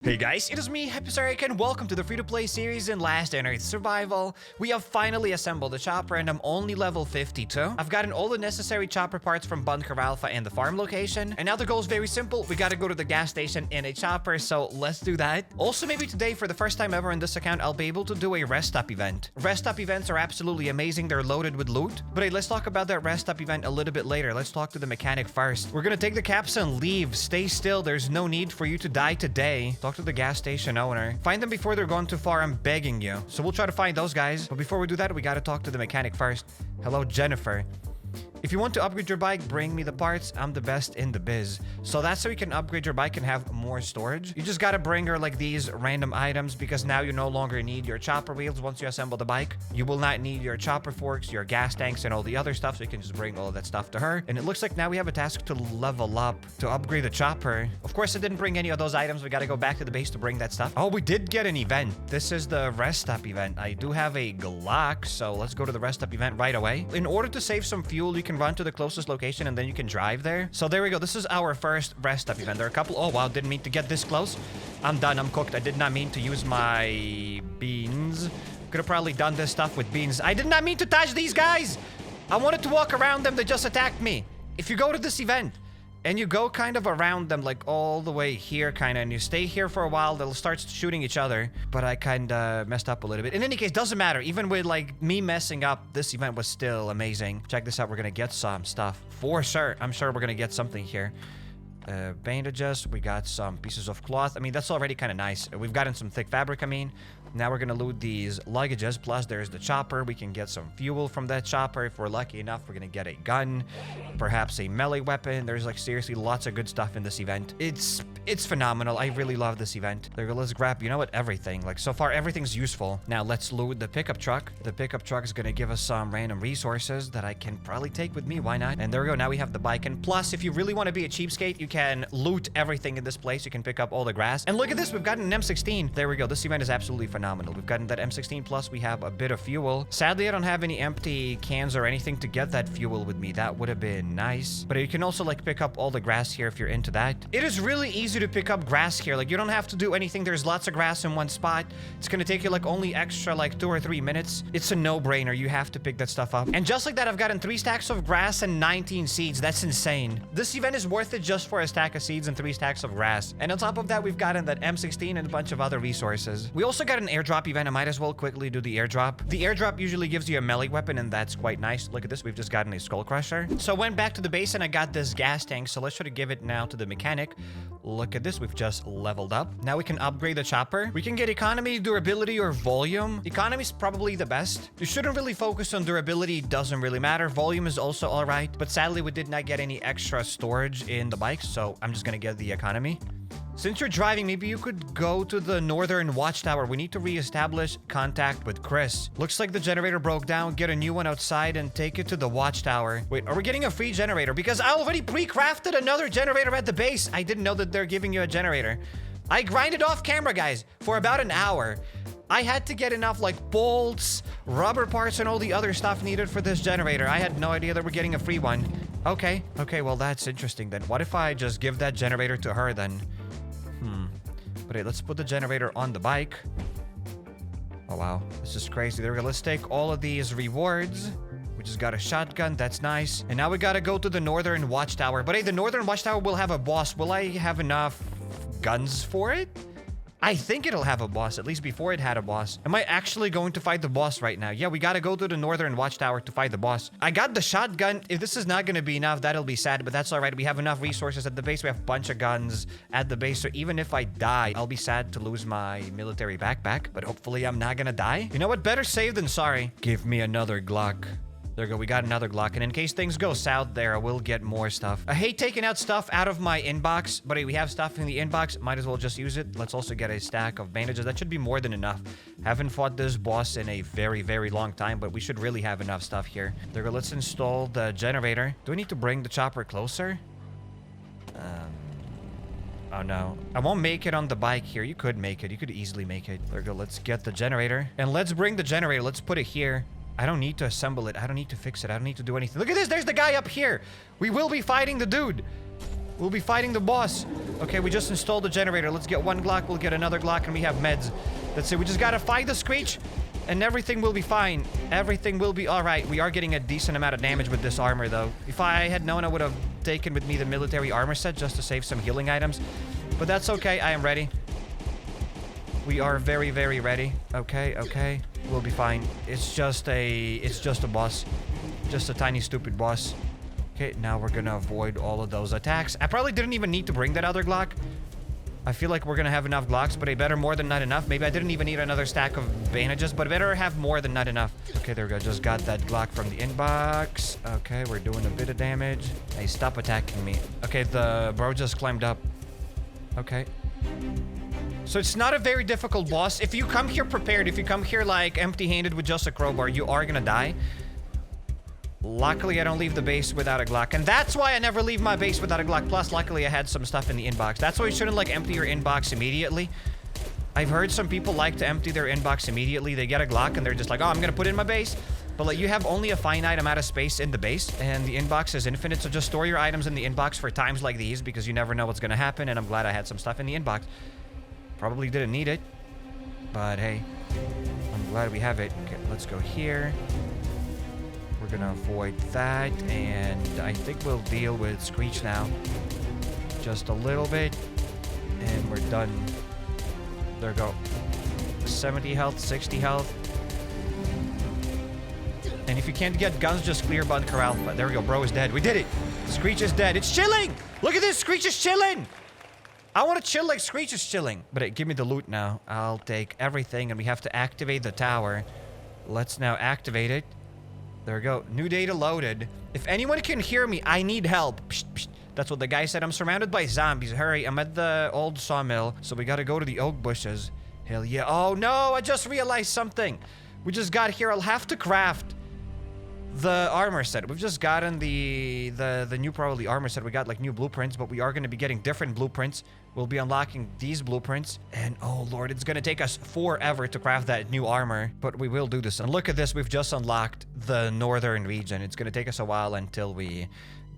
Hey guys, it is me, HappyCairek, and welcome to the free-to-play series in Last on Earth Survival. We have finally assembled the chopper and I'm only level 52. I've gotten all the necessary chopper parts from Bunker Alpha and the farm location. And now the goal is very simple. We gotta go to the gas station in a chopper, so let's do that. Also, maybe today, for the first time ever in this account, I'll be able to do a rest stop event. Rest stop events are absolutely amazing. They're loaded with loot. But hey, let's talk about that rest stop event a little bit later. Let's talk to the mechanic first. We're gonna take the caps and leave. Stay still. There's no need for you to die today. Talk to the gas station owner. Find them before they're gone too far. I'm begging you. So we'll try to find those guys. But before we do that, we gotta talk to the mechanic first. Hello, Jennifer. If you want to upgrade your bike, bring me the parts. I'm the best in the biz. So that's so you can upgrade your bike and have more storage. You just gotta bring her like these random items because now you no longer need your chopper wheels once you assemble the bike. You will not need your chopper forks, your gas tanks, and all the other stuff. So you can just bring all of that stuff to her. And it looks like now we have a task to level up to upgrade the chopper. Of course, I didn't bring any of those items. We gotta go back to the base to bring that stuff. Oh, we did get an event. This is the rest stop event. I do have a Glock, so let's go to the rest stop event right away. In order to save some fuel, you can run to the closest location and then you can drive there. So there we go. This is our first rest stop event. There are a couple. Oh wow, didn't mean to get this close. I'm done. I'm cooked. I did not mean to use my beans. Could have probably done this stuff with beans. I did not mean to touch these guys. I wanted to walk around them. They just attacked me. If you go to this event and you go kind of around them, like all the way here kind of, and you stay here for a while, they'll start shooting each other. But I kind of messed up a little bit. In any case, doesn't matter. Even with like me messing up, this event was still amazing. Check this out. We're gonna get some stuff for sure. I'm sure we're gonna get something here. Bandages. We got some pieces of cloth. I mean, that's already kind of nice. We've gotten some thick fabric. I mean, now we're gonna loot these luggages. Plus, there's the chopper. We can get some fuel from that chopper. If we're lucky enough, we're gonna get a gun, perhaps a melee weapon. There's like seriously lots of good stuff in this event. It's phenomenal. I really love this event. There we go. Let's grab, you know what, everything. Like so far, everything's useful. Now let's loot the pickup truck. The pickup truck is gonna give us some random resources that I can probably take with me. Why not? And there we go. Now we have the bike. And plus, if you really want to be a cheapskate, you can loot everything in this place. You can pick up all the grass. And look at this. We've gotten an M16. There we go. This event is absolutely phenomenal. We've gotten that M16 plus we have a bit of fuel. Sadly, I don't have any empty cans or anything to get that fuel with me. That would have been nice. But you can also like pick up all the grass here if you're into that. It is really easy to pick up grass here. Like you don't have to do anything. There's lots of grass in one spot. It's gonna take you like only extra like 2 or 3 minutes. It's a no-brainer. You have to pick that stuff up. And just like that, I've gotten 3 stacks of grass and 19 seeds. That's insane. This event is worth it just for a stack of seeds and 3 stacks of grass. And on top of that, we've gotten that M16 and a bunch of other resources. We also got an airdrop event. I might as well quickly do the airdrop. The airdrop usually gives you a melee weapon, and that's quite nice. Look at this. We've just gotten a skull crusher. So I went back to the base and I got this gas tank. So let's try to give it now to the mechanic. Look at this. We've just leveled up. Now we can upgrade the chopper. We can get economy, durability, or volume. Economy is probably the best. You shouldn't really focus on durability. Doesn't really matter. Volume is also all right. But sadly, we did not get any extra storage in the bike. So I'm just going to get the economy. Since you're driving, maybe you could go to the northern watchtower. We need to reestablish contact with Chris. Looks like the generator broke down. Get a new one outside and take it to the watchtower. Wait, are we getting a free generator? Because I already pre-crafted another generator at the base. I didn't know that they're giving you a generator. I grinded off camera, guys, for about an hour. I had to get enough like bolts, rubber parts, and all the other stuff needed for this generator. I had no idea that we're getting a free one. Okay, well, that's interesting then. What if I just give that generator to her then? But hey, let's put the generator on the bike. Oh, wow. This is crazy. There we go. Let's take all of these rewards. We just got a shotgun. That's nice. And now we gotta go to the northern watchtower. But hey, the northern watchtower will have a boss. Will I have enough guns for it? I think it'll have a boss, at least before it had a boss. Am I actually going to fight the boss right now? Yeah, we gotta go to the northern watchtower to fight the boss. I got the shotgun. If this is not gonna be enough, that'll be sad, but that's all right. We have enough resources at the base. We have a bunch of guns at the base, so even if I die, I'll be sad to lose my military backpack, but hopefully I'm not gonna die. You know what? Better safe than sorry. Give me another Glock. There we go. We got another Glock. And in case things go south there, we'll get more stuff. I hate taking out stuff out of my inbox, but hey, we have stuff in the inbox. Might as well just use it. Let's also get a stack of bandages. That should be more than enough. Haven't fought this boss in a very, very long time, but we should really have enough stuff here. There we go. Let's install the generator. Do we need to bring the chopper closer? Oh no. I won't make it on the bike here. You could make it. You could easily make it. There we go. Let's get the generator. And let's bring the generator. Let's put it here. I don't need to assemble it. I don't need to fix it. I don't need to do anything. Look at this. There's the guy up here. We will be fighting the dude. We'll be fighting the boss. Okay, we just installed the generator. Let's get one Glock. We'll get another Glock, and we have meds. That's it. We just gotta fight the Screech, and everything will be fine. Everything will be all right. We are getting a decent amount of damage with this armor, though. If I had known, I would have taken with me the military armor set just to save some healing items. But that's okay. I am ready. We are very, very ready. Okay, okay. We'll be fine. It's just a boss. Just a tiny, stupid boss. Okay, now we're gonna avoid all of those attacks. I probably didn't even need to bring that other Glock. I feel like we're gonna have enough Glocks, but I better more than not enough. Maybe I didn't even need another stack of bandages, but I better have more than not enough. Okay, there we go. Just got that Glock from the inbox. Okay, we're doing a bit of damage. Hey, stop attacking me. Okay, the bro just climbed up. Okay. So it's not a very difficult boss. If you come here prepared, if you come here like empty-handed with just a crowbar, you are gonna die. Luckily, I don't leave the base without a Glock. And that's why I never leave my base without a Glock. Plus, luckily, I had some stuff in the inbox. That's why you shouldn't, like, empty your inbox immediately. I've heard some people like to empty their inbox immediately. They get a Glock, and they're just like, oh, I'm gonna put it in my base. But, like, you have only a finite amount of space in the base, and the inbox is infinite. So just store your items in the inbox for times like these, because you never know what's gonna happen, and I'm glad I had some stuff in the inbox. Probably didn't need it, but hey, I'm glad we have it. Okay, let's go here. We're gonna avoid that, and I think we'll deal with Screech now. Just a little bit, and we're done. There we go. 70 health, 60 health. And if you can't get guns, just clear Bunker Alpha. There we go, bro is dead. We did it! Screech is dead. It's chilling! Look at this, Screech is chilling! I want to chill like Screech is chilling. But hey, give me the loot now. I'll take everything, and we have to activate the tower. Let's now activate it. There we go. New data loaded. If anyone can hear me, I need help. Psst, psst. That's what the guy said. I'm surrounded by zombies. Hurry, I'm at the old sawmill, so we gotta go to the oak bushes. Hell yeah. Oh no, I just realized something. We just got here. I'll have to craft the armor set. We've just gotten the new probably armor set. We got like new blueprints, but we are going to be getting different blueprints. We'll be unlocking these blueprints, and oh lord, it's going to take us forever to craft that new armor, but we will do this. And look at this, we've just unlocked the northern region. It's going to take us a while until we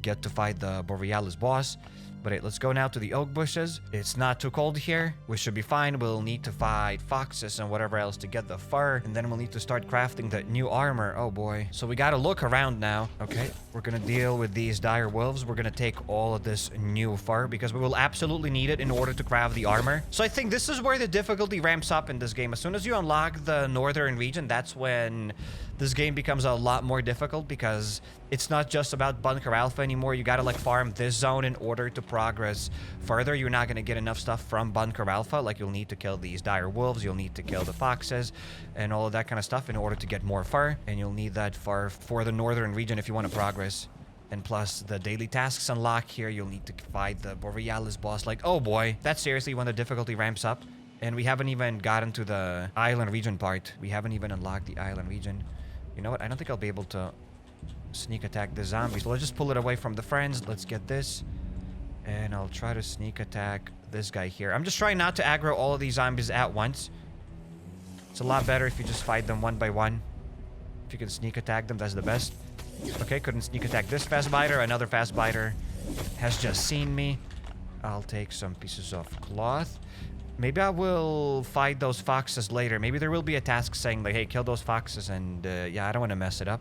get to fight the Borealis boss. But hey, let's go now to the oak bushes. It's not too cold here. We should be fine. We'll need to fight foxes and whatever else to get the fur. And then we'll need to start crafting that new armor. Oh boy. So we gotta look around now. Okay, we're gonna deal with these dire wolves. We're gonna take all of this new fur because we will absolutely need it in order to craft the armor. So I think this is where the difficulty ramps up in this game. As soon as you unlock the northern region, that's when this game becomes a lot more difficult, because it's not just about Bunker Alpha anymore. You gotta like farm this zone in order to progress further. You're not gonna get enough stuff from Bunker Alpha. Like, you'll need to kill these dire wolves, you'll need to kill the foxes and all of that kind of stuff in order to get more fur, and you'll need that fur for the northern region if you want to progress. And plus, the daily tasks unlock here. You'll need to fight the Borealis boss. Like, oh boy, that's seriously when the difficulty ramps up. And we haven't even gotten to the island region part. We haven't even unlocked the island region. You know what? I don't think I'll be able to sneak attack the zombies. So let's just pull it away from the friends. Let's get this. And I'll try to sneak attack this guy here. I'm just trying not to aggro all of these zombies at once. It's a lot better if you just fight them one by one. If you can sneak attack them, that's the best. Okay, couldn't sneak attack this fast biter. Another fast biter has just seen me. I'll take some pieces of cloth. Maybe I will fight those foxes later. Maybe there will be a task saying like, hey, kill those foxes. And yeah, I don't want to mess it up.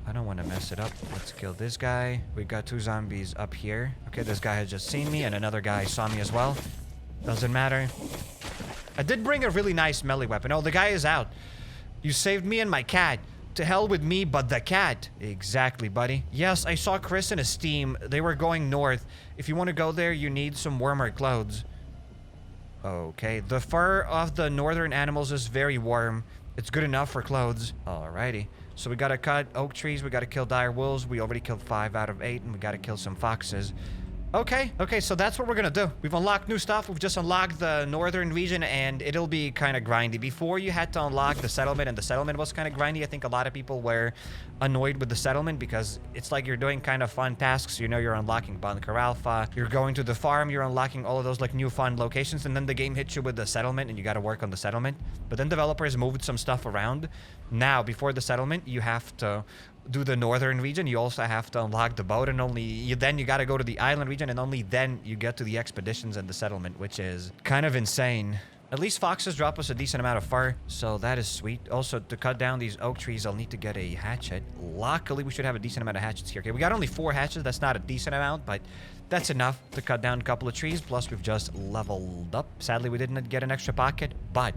I don't want to mess it up. Let's kill this guy. We've got two zombies up here. Okay, this guy has just seen me, and another guy saw me as well. Doesn't matter. I did bring a really nice melee weapon. Oh, the guy is out. You saved me and my cat. To hell with me, but the cat. Exactly, buddy. Yes, I saw Chris and his team. They were going north. If you want to go there, you need some warmer clothes. Okay, the fur of the northern animals is very warm. It's good enough for clothes. Alrighty. So we gotta cut oak trees, we gotta kill dire wolves. We already killed 5 out of 8, and we gotta kill some foxes. Okay, so that's what we're gonna do. We've unlocked new stuff. We've just unlocked the northern region, and it'll be kind of grindy. Before, you had to unlock the settlement, and the settlement was kind of grindy. I think a lot of people were annoyed with the settlement because it's like you're doing kind of fun tasks. You know, you're unlocking Bunker Alpha, you're going to the farm, you're unlocking all of those like new fun locations, and then the game hits you with the settlement, and you gotta work on the settlement. But then developers moved some stuff around. Now, before the settlement, you have to do the northern region, you also have to unlock the boat, and then you got to go to the island region, and only then you get to the expeditions and the settlement, which is kind of insane. At least foxes drop us a decent amount of fur, so that is sweet. Also, to cut down these oak trees, I'll need to get a hatchet. Luckily, we should have a decent amount of hatchets here. Okay, we got only 4 hatchets. That's not a decent amount, but that's enough to cut down a couple of trees. Plus, we've just leveled up. Sadly, we didn't get an extra pocket, but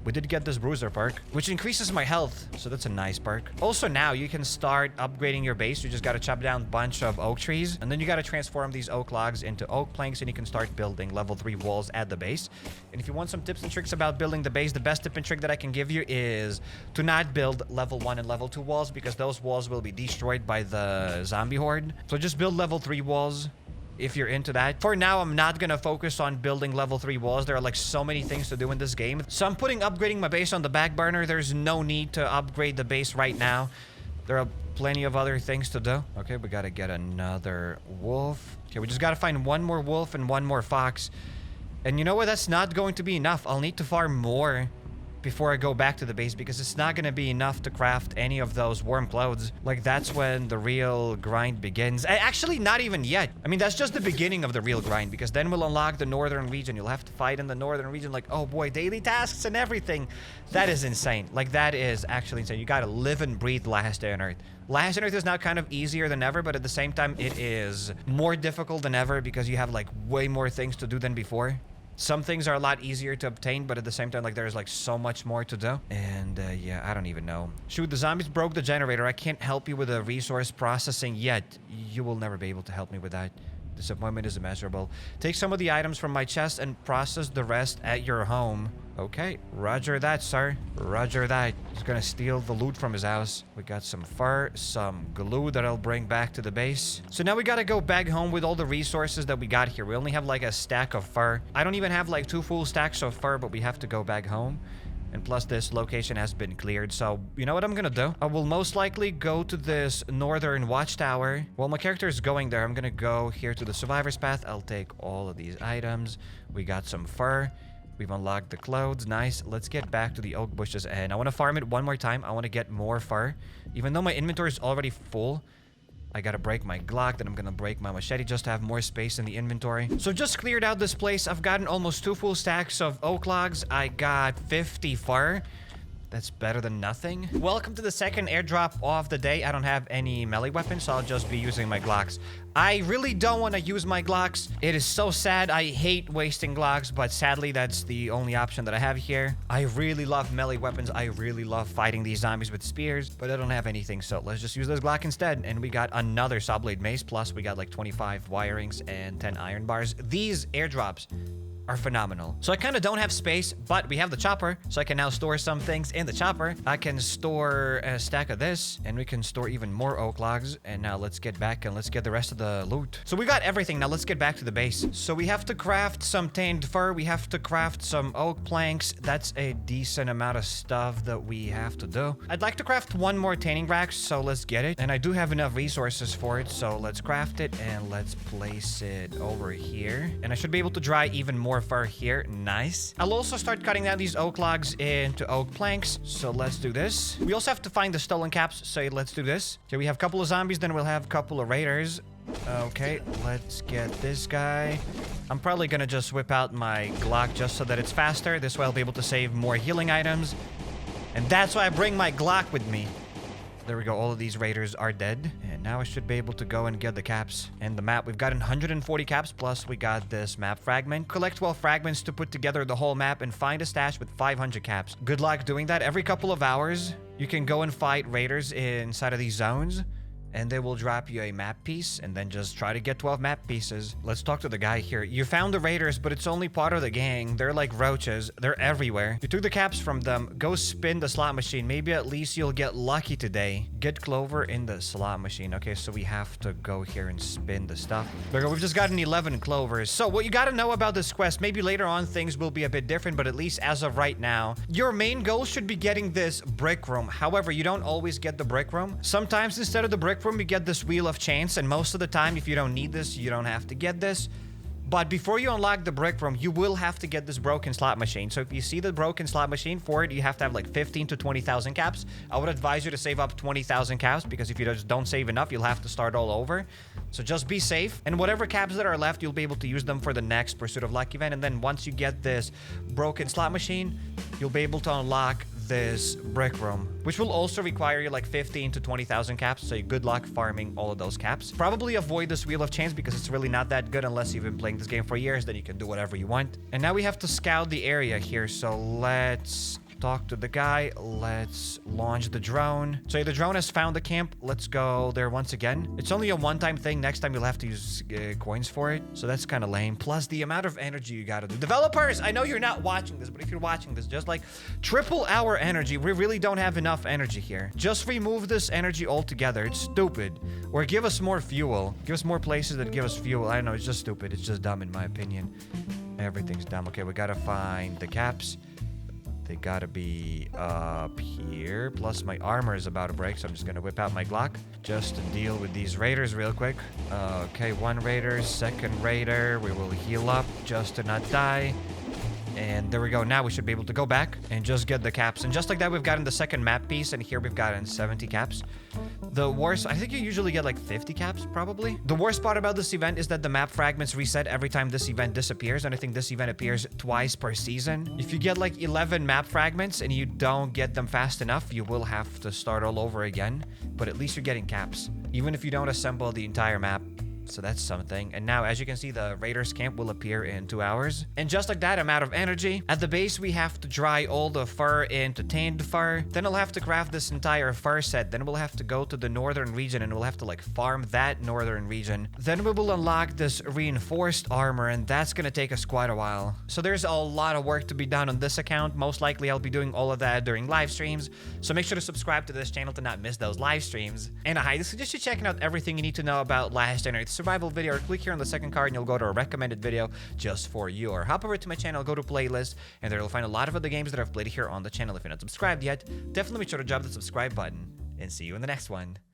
we did get this bruiser perk, which increases my health, so that's a nice perk. Also, now you can start upgrading your base. You just got to chop down a bunch of oak trees, and then you got to transform these oak logs into oak planks, and you can start building level 3 walls at the base. And if you want some tips and tricks about building the base, the best tip and trick that I can give you is to not build level 1 and level 2 walls, because those walls will be destroyed by the zombie horde. So just build level 3 walls if you're into that. For now, I'm not gonna focus on building level 3 walls. There are like so many things to do in this game. So I'm putting upgrading my base on the back burner. There's no need to upgrade the base right now. There are plenty of other things to do. Okay, we gotta get another wolf. Okay, we just gotta find 1 more wolf and 1 more fox. And you know what? That's not going to be enough. I'll need to farm more before I go back to the base, because it's not gonna be enough to craft any of those warm clothes. Like, that's when the real grind begins. Actually, not even yet. I mean, that's just the beginning of the real grind, because then we'll unlock the northern region. You'll have to fight in the northern region. Like, oh boy, daily tasks and everything. That is insane. Like, that is actually insane. You gotta live and breathe Last Day on Earth. Last Day on Earth is now kind of easier than ever, but at the same time, it is more difficult than ever, because you have like way more things to do than before. Some things are a lot easier to obtain, but at the same time, like, there's like so much more to do. And yeah, I don't even know. Shoot, the zombies broke the generator. I can't help you with the resource processing yet. You will never be able to help me with that. Disappointment is immeasurable. Take some of the items from my chest and process the rest at your home. Okay, roger that, sir. Roger that. He's gonna steal the loot from his house. We got some fur, some glue that I'll bring back to the base. So now we gotta go back home with all the resources that we got here. We only have like a stack of fur. I don't even have like 2 full stacks of fur, but we have to go back home. And plus, this location has been cleared. So, you know what I'm gonna do? I will most likely go to this northern watchtower. While my character is going there, I'm gonna go here to the survivor's path. I'll take all of these items. We got some fur. We've unlocked the clothes. Nice. Let's get back to the oak bushes. And I want to farm it one more time. I want to get more fur. Even though my inventory is already full, I gotta break my Glock, then I'm gonna break my machete just to have more space in the inventory. So just cleared out this place. I've gotten almost 2 full stacks of oak logs. I got 50 fur. That's better than nothing. Welcome to the second airdrop of the day. I don't have any melee weapons, so I'll just be using my Glocks. I really don't want to use my Glocks. It is so sad. I hate wasting Glocks, but sadly, that's the only option that I have here. I really love melee weapons. I really love fighting these zombies with spears, but I don't have anything, so let's just use this Glock instead. And we got another saw blade mace, plus we got like 25 wirings and 10 iron bars. These airdrops are phenomenal. So I kind of don't have space, but we have the chopper, so I can now store some things in the chopper. I can store a stack of this, and we can store even more oak logs. And now let's get back and let's get the rest of the loot. So we got everything. Now let's get back to the base. So we have to craft some tanned fur. We have to craft some oak planks. That's a decent amount of stuff that we have to do. I'd like to craft 1 more tanning rack, so let's get it. And I do have enough resources for it, so let's craft it and let's place it over here. And I should be able to dry even more fur here. Nice. I'll also start cutting down these oak logs into oak planks. So let's do this. We also have to find the stolen caps. So let's do this. Okay, we have a couple of zombies. Then we'll have a couple of raiders. Okay, let's get this guy. I'm probably gonna just whip out my Glock just so that it's faster. This way I'll be able to save more healing items. And that's why I bring my Glock with me. There we go. All of these raiders are dead. And now I should be able to go and get the caps and the map. We've got 140 caps, plus we got this map fragment. Collect 12 fragments to put together the whole map and find a stash with 500 caps. Good luck doing that. Every couple of hours, you can go and fight raiders inside of these zones, and they will drop you a map piece, and then just try to get 12 map pieces. Let's talk to the guy here. You found the raiders, but it's only part of the gang. They're like roaches. They're everywhere. You took the caps from them. Go spin the slot machine. Maybe at least you'll get lucky today. Get clover in the slot machine. Okay, so we have to go here and spin the stuff. We've just gotten 11 clovers. So what you gotta know about this quest, maybe later on things will be a bit different, but at least as of right now, your main goal should be getting this brick room. However, you don't always get the brick room. Sometimes instead of the brick room, you get this wheel of chance, and most of the time, if you don't need this, you don't have to get this. But before you unlock the brick room, you will have to get this broken slot machine. So if you see the broken slot machine, for it, you have to have like 15 to 20,000 caps. I would advise you to save up 20,000 caps, because if you just don't save enough, you'll have to start all over. So just be safe. And whatever caps that are left, you'll be able to use them for the next Pursuit of Luck event. And then once you get this broken slot machine, you'll be able to unlock this brick room, which will also require you like 15 to 20,000 caps. So good luck farming all of those caps. Probably avoid this Wheel of Chains because it's really not that good unless you've been playing this game for years. Then you can do whatever you want. And now we have to scout the area here. So let's talk to the guy. Let's launch the drone. So the drone has found the camp. Let's go there once again. It's only a one-time thing. Next time you'll have to use coins for it. So that's kind of lame. Plus the amount of energy you gotta do. Developers, I know you're not watching this, but if you're watching this, just like triple our energy. We really don't have enough energy here. Just remove this energy altogether. It's stupid. Or give us more fuel. Give us more places that give us fuel. I don't know. It's just stupid. It's just dumb in my opinion. Everything's dumb. Okay, we gotta find the caps. They gotta be up here. Plus my armor is about to break, so I'm just gonna whip out my Glock just to deal with these raiders real quick. Okay, one raider, second raider. We will heal up just to not die. And there we go. Now we should be able to go back and just get the caps. And just like that, we've gotten the second map piece. And here we've gotten 70 caps. The worst, I think you usually get like 50 caps, probably. The worst part about this event is that the map fragments reset every time this event disappears. And I think this event appears twice per season. If you get like 11 map fragments and you don't get them fast enough, you will have to start all over again. But at least you're getting caps, even if you don't assemble the entire map. So that's something. And now, as you can see, the Raiders camp will appear in 2 hours. And just like that, I'm out of energy. At the base, we have to dry all the fur into tanned fur. Then I'll have to craft this entire fur set. Then we'll have to go to the northern region and we'll have to like farm that northern region. Then we will unlock this reinforced armor, and that's gonna take us quite a while. So there's a lot of work to be done on this account. Most likely I'll be doing all of that during live streams. So make sure to subscribe to this channel to not miss those live streams. And I suggest you checking out everything you need to know about Last Generate Survival video, or click here on the second card and you'll go to a recommended video just for you, or hop over to my channel, go to playlist, and there you'll find a lot of other games that I've played here on the channel. If you're not subscribed yet, definitely make sure to drop the subscribe button, and see you in the next one.